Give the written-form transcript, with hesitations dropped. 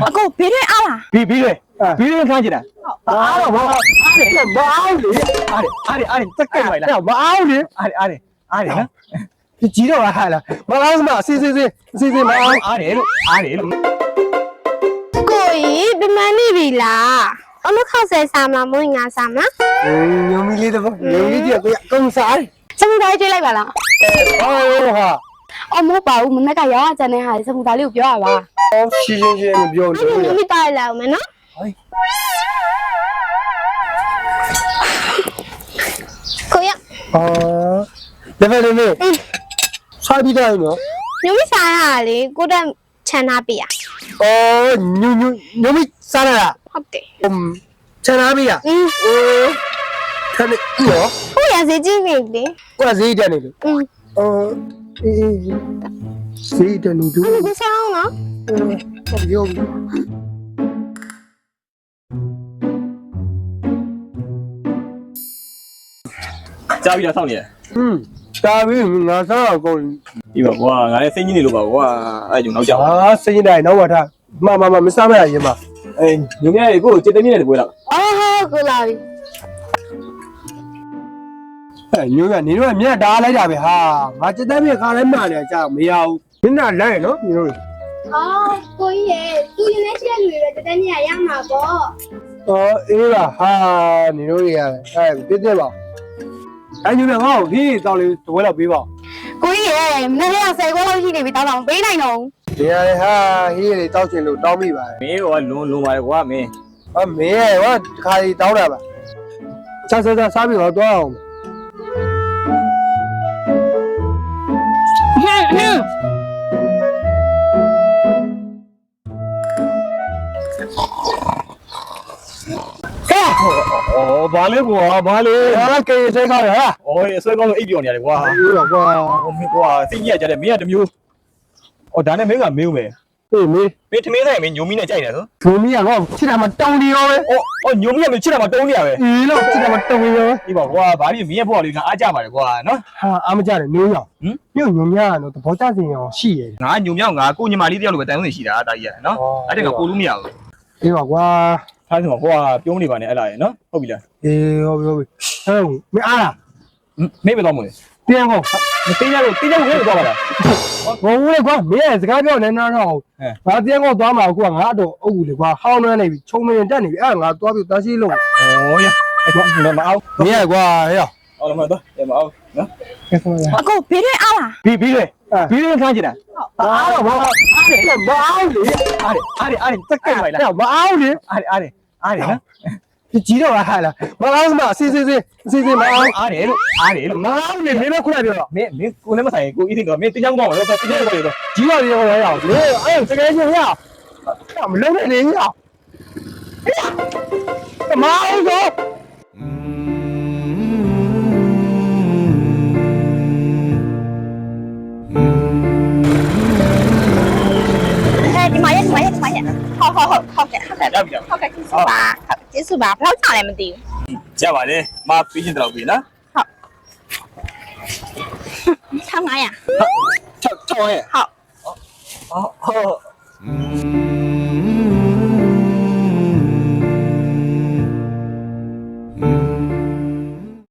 အကိုဘေးတွေအားလားဘေးတွေခန်းချင်တာအားတော့မအားတယ်မအားလေအားတက်ကဲလိုက်လားမအားလေအားနော်ကြီးတော့ဟာလားမအားစမစီမအားတယ်လို့ကိုကြီးပြမနေပြီလားအမခောက်ဆဲစားမလားမွေးငါစားမလားညုံမီလေးတော့ညုံလေးကြီးကိုကုန်းစားတယ်စမှုသားကျွေးလိုက်ပါလားဟာအမဟုတ်ပါဘူးမနေ့ကရောအကျန်တဲ့ဟာစမှုသားလေးကိုပြောရပါရှင်းမပြောဘူးမမိပါလာအောင်မယ်နော်ကိုရဒါပဲလေစားပြီးတော့နော်ညမိစားရလေကိုတက်ချန်ထားပေးရညမိစားရလားဟုတ်တယ်ချန်ထားပေးရခဏရောကိုရစေကြီးနေလေကိုစေးတယ်နေလို့စေးတယ်နေတူကိုစားအောင်နော်ပြောကြားပြီးတော့စောင့်နေတယ်တာပြီးငါစားတော့ကုန်ပြီပါကွာငါလည်းစိတ်ကြီးနေလို့ပါကွာအဲ့ကြောင့်နောက်ကြောက်စိတ်ကြီးတိုင်းနောက်ပါထားမစားမရရင်ပါညုံမြရဲ့ကိုကိုจิตတမြင့်နဲ့တပွဲတော့ကိုလာပြီညို့ကနေတော့မြတ်တားလိုက်တာပဲဟာငါจิตတမြင့်ခါလဲမှန်တယ်ကြာမရဘူးမျက်နှာလိုက်နော်ညို့ကိုကြီးရဲ့သူရင်နဲ့ရှိတဲ့လူတွေပဲတက်တက်ညရမှာပေါ့အေးပါဟာနေတို့တွေကပြည့်ပါညို့ငါ့ကိုဟေးတောင်းလေးတပွဲတော့ပေးပါကိုကြီးရဲ့မနေ့က10ခွက်လောက်ရှိနေပြီတောင်းတော့ပေးနိုင်တော့ဒီရလေဟာဟေးလေးတောင်းချင်လို့တောင်းမိပါတယ်မင်းကလွန်ပါတယ်ကွာမင်းမင်းရဲ့ဟောတခါကြီးတောင်းတာပါစားပြီးတော့သွားအောင်ဘာလဲကွာဘာလဲကေဆွဲကောင်းရဟာဆွဲကောင်းလို့အိပ်ပြော်နေရတယ်ကွာဟုတ်ပါကွာမင်းကွာစိတ်ကြီးရကြတယ်မင်းကတမျိုးဒါနဲ့မင်းကမေးဦးမယ်ဟေးမင်းထမင်းဆိုင်မင်းညုံမီနဲ့ကြိုက်တယ်ဆိုညုံမီကငါ့ချစ်တာမတုံနေရောပဲညုံမီကမင်းချစ်တာမတုံနေရပဲလို့ချစ်တာမတုံနေရောဒီပါကွာဘာဖြစ်မင်းရဲ့ဘွားလေးကအားကြပါတယ်ကွာနော်ဟာအားမကြတယ်မျိုးရောညုံမြကတော့သဘောကျစင်ရောရှိရငါညုံမြောက်ငါကိုညီမလေးတယောက်လိုပဲတိုင်ဝင်ရှိတာတာကြီးရနော်အဲ့ဒါကပို့လို့မရဘူးအေးပါကွာထားစမှာကွာပြုံးနေပါနဲ့အဲ့လာရနော်ဟုတ်ပြီလားဟုတ်ပြီဟဲ့မအားလားမေးမတော့မလို့ပြန်ကောမသိကြလို့ဝဲတော့ပါလားဘုံလေကွာမင်းရဲ့စကားပြောနေတော့ငါပြန်ကောသွားမှာကွာငါတော့အုပ်ဘူးလေကွာဟောင်းနှမ်းနေပြီချုံမရင်တက်နေပြီအဲ့ငါသွားပြီးတန်းရှိလို့ရမအောင်မင်းရဲ့ကွာဟဲ့အော်မတော့မအောင်နော်အကိုဘေးတွေအားလားဘေးတွေခန်းချင်တာအားတော့မအားလေတက်ကဲလိုက်လားမအားလေအားနော်ကြီးတော့ဟာလားမအားစမစီမအားတယ်လို့မအားလေမင်းမခုနပြောတော့မင်းကိုလည်းမဆိုင်ကိုအင်းတော့မင်းတင်းချောင်းတော့တော့တင်းချောင်းတော့ကြီးပါရေဟောရအောင်လေအဲ့စကဲချင်းရမလုံးနဲ့လေရမအားတော့ဒီမှာရဲ့ဟုတ်ကဲ့ကျေးဇူးပါဘယ်လောက်ကြာလဲမသိဘူးကြပါလေမပြီးချင်းတော့ပြီနော်ဟုတ်1500ဟုတ်